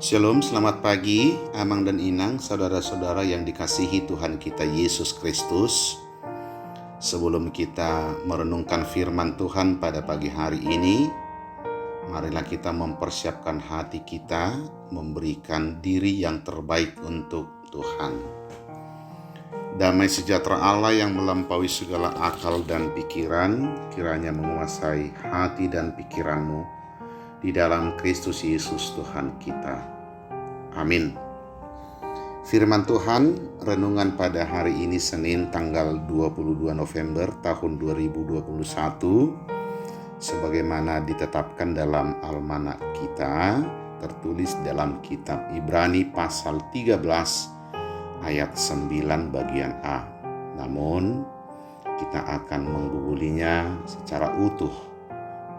Shalom, selamat pagi, Amang dan Inang, saudara-saudara yang dikasihi Tuhan kita Yesus Kristus. Sebelum kita merenungkan firman Tuhan pada pagi hari ini, marilah kita mempersiapkan hati kita, memberikan diri yang terbaik untuk Tuhan. Damai sejahtera Allah yang melampaui segala akal dan pikiran, kiranya menguasai hati dan pikiranmu di dalam Kristus Yesus Tuhan kita. Amin. Firman Tuhan, renungan pada hari ini Senin tanggal 22 November tahun 2021, sebagaimana ditetapkan dalam almanak kita, tertulis dalam kitab Ibrani pasal 13 ayat 9 bagian A. Namun, kita akan menggugulinya secara utuh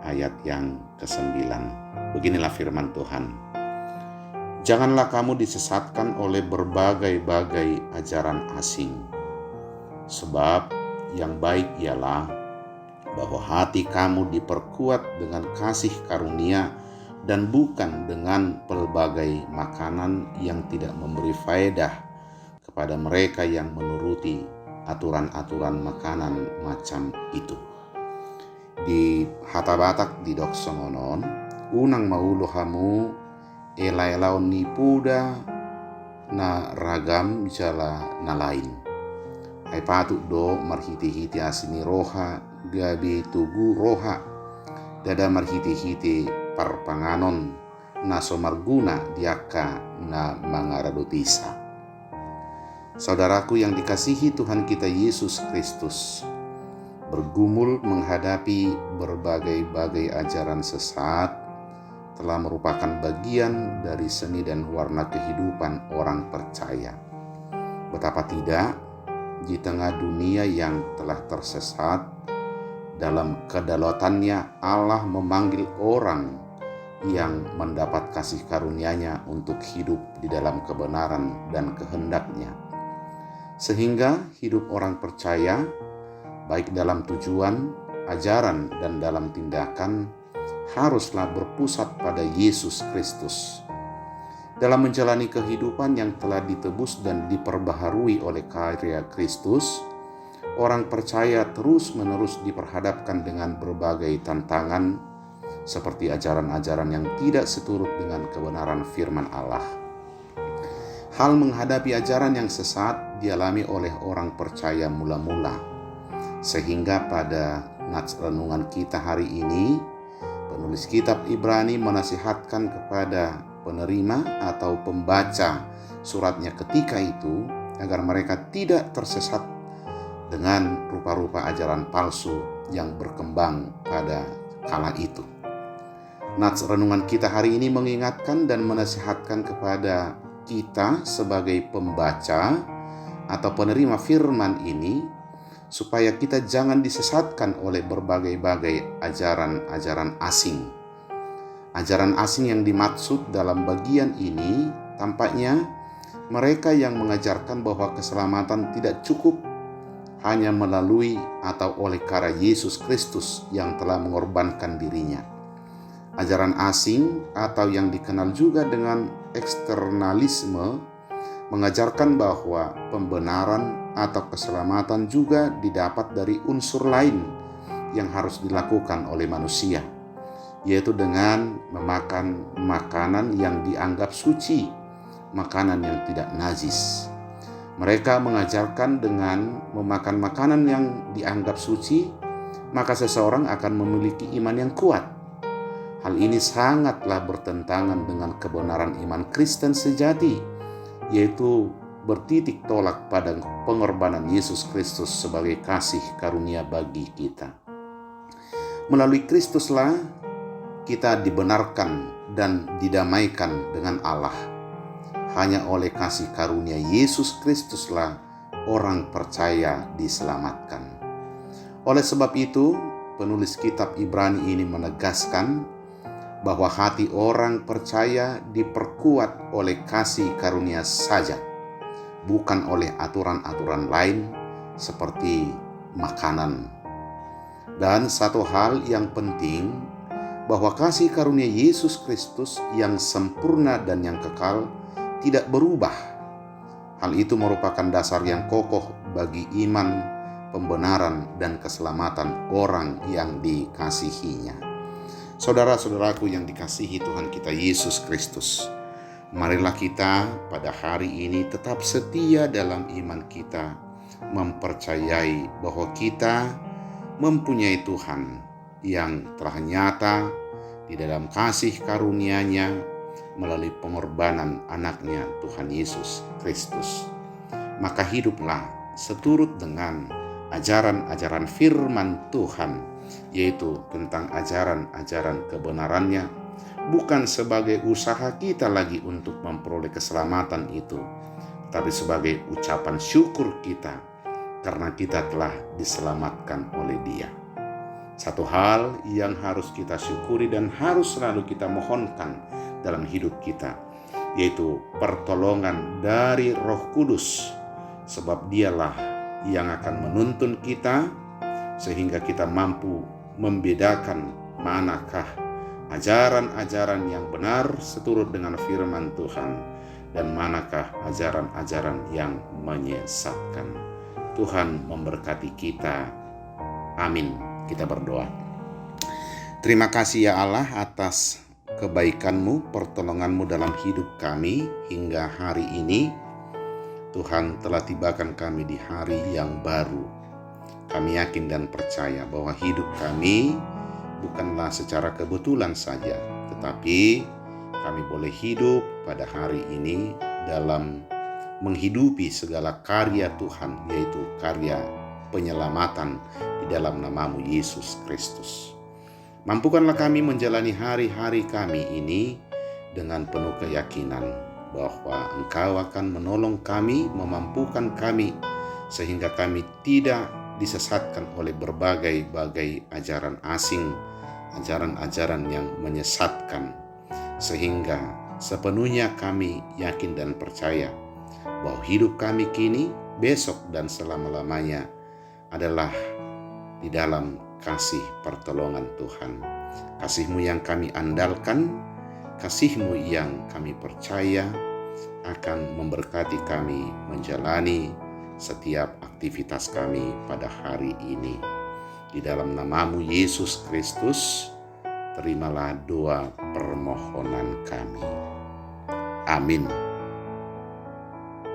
ayat yang ke-9. Beginilah firman Tuhan. Janganlah kamu disesatkan oleh berbagai-bagai ajaran asing. Sebab yang baik ialah bahwa hati kamu diperkuat dengan kasih karunia dan bukan dengan pelbagai makanan yang tidak memberi faedah kepada mereka yang menuruti aturan-aturan makanan macam itu. Di hata Batak di Doksongonon, unang maulo hamu elailaon ni puda na ragam jala na lain. Ay patut do marhiti-hiti asini roha gabi tugu roha dada marhiti-hiti parpanganon na somarguna diaka na mangaradotisa. Saudaraku yang dikasihi Tuhan kita Yesus Kristus, bergumul menghadapi berbagai-bagai ajaran sesat telah merupakan bagian dari seni dan warna kehidupan orang percaya. Betapa tidak, di tengah dunia yang telah tersesat, dalam kedaulatannya Allah memanggil orang yang mendapat kasih karunia-Nya untuk hidup di dalam kebenaran dan kehendak-Nya. Sehingga hidup orang percaya, baik dalam tujuan, ajaran, dan dalam tindakan, haruslah berpusat pada Yesus Kristus. Dalam menjalani kehidupan yang telah ditebus dan diperbaharui oleh karya Kristus, orang percaya terus-menerus diperhadapkan dengan berbagai tantangan, seperti ajaran-ajaran yang tidak seturut dengan kebenaran firman Allah. Hal menghadapi ajaran yang sesat dialami oleh orang percaya mula-mula, sehingga pada nats renungan kita hari ini, penulis kitab Ibrani menasihatkan kepada penerima atau pembaca suratnya ketika itu agar mereka tidak tersesat dengan rupa-rupa ajaran palsu yang berkembang pada kala itu. Nats renungan kita hari ini mengingatkan dan menasihatkan kepada kita sebagai pembaca atau penerima firman ini supaya kita jangan disesatkan oleh berbagai-bagai ajaran-ajaran asing. Ajaran asing yang dimaksud dalam bagian ini tampaknya mereka yang mengajarkan bahwa keselamatan tidak cukup hanya melalui atau oleh karya Yesus Kristus yang telah mengorbankan dirinya. Ajaran asing atau yang dikenal juga dengan eksternalisme mengajarkan bahwa pembenaran atau keselamatan juga didapat dari unsur lain yang harus dilakukan oleh manusia, yaitu dengan memakan makanan yang dianggap suci, makanan yang tidak najis. Mereka mengajarkan dengan memakan makanan yang dianggap suci, maka seseorang akan memiliki iman yang kuat. Hal ini sangatlah bertentangan dengan kebenaran iman Kristen sejati, yaitu bertitik tolak pada pengorbanan Yesus Kristus sebagai kasih karunia bagi kita. Melalui Kristuslah kita dibenarkan dan didamaikan dengan Allah. Hanya oleh kasih karunia Yesus Kristuslah orang percaya diselamatkan. Oleh sebab itu, penulis kitab Ibrani ini menegaskan bahwa hati orang percaya diperkuat oleh kasih karunia saja, bukan oleh aturan-aturan lain seperti makanan. Dan satu hal yang penting, bahwa kasih karunia Yesus Kristus yang sempurna dan yang kekal tidak berubah. Hal itu merupakan dasar yang kokoh bagi iman, pembenaran, dan keselamatan orang yang dikasihinya. Saudara-saudaraku yang dikasihi Tuhan kita Yesus Kristus, marilah kita pada hari ini tetap setia dalam iman kita, mempercayai bahwa kita mempunyai Tuhan yang telah nyata di dalam kasih karunia-Nya melalui pengorbanan anaknya Tuhan Yesus Kristus. Maka hiduplah seturut dengan ajaran-ajaran firman Tuhan, yaitu tentang ajaran-ajaran kebenarannya, bukan sebagai usaha kita lagi untuk memperoleh keselamatan itu, tapi sebagai ucapan syukur kita karena kita telah diselamatkan oleh Dia. Satu hal yang harus kita syukuri dan harus selalu kita mohonkan dalam hidup kita, yaitu pertolongan dari Roh Kudus, sebab Dialah yang akan menuntun kita sehingga kita mampu membedakan manakah ajaran-ajaran yang benar seturut dengan firman Tuhan dan manakah ajaran-ajaran yang menyesatkan. Tuhan memberkati kita. Amin. Kita berdoa. Terima kasih ya Allah atas kebaikan-Mu, pertolongan-Mu dalam hidup kami hingga hari ini. Tuhan telah tibakan kami di hari yang baru. Kami yakin dan percaya bahwa hidup kami bukanlah secara kebetulan saja, tetapi kami boleh hidup pada hari ini dalam menghidupi segala karya Tuhan, yaitu karya penyelamatan di dalam nama-Mu Yesus Kristus. Mampukanlah kami menjalani hari-hari kami ini dengan penuh keyakinan bahwa Engkau akan menolong kami, memampukan kami, sehingga kami tidak disesatkan oleh berbagai-bagai ajaran asing, ajaran-ajaran yang menyesatkan, sehingga sepenuhnya kami yakin dan percaya bahwa hidup kami kini, besok, dan selama-lamanya adalah di dalam kasih pertolongan Tuhan. Kasih-Mu yang kami andalkan, kasih-Mu yang kami percaya akan memberkati kami menjalani setiap aktivitas kami pada hari ini. Di dalam nama-Mu Yesus Kristus, terimalah doa permohonan kami. Amin.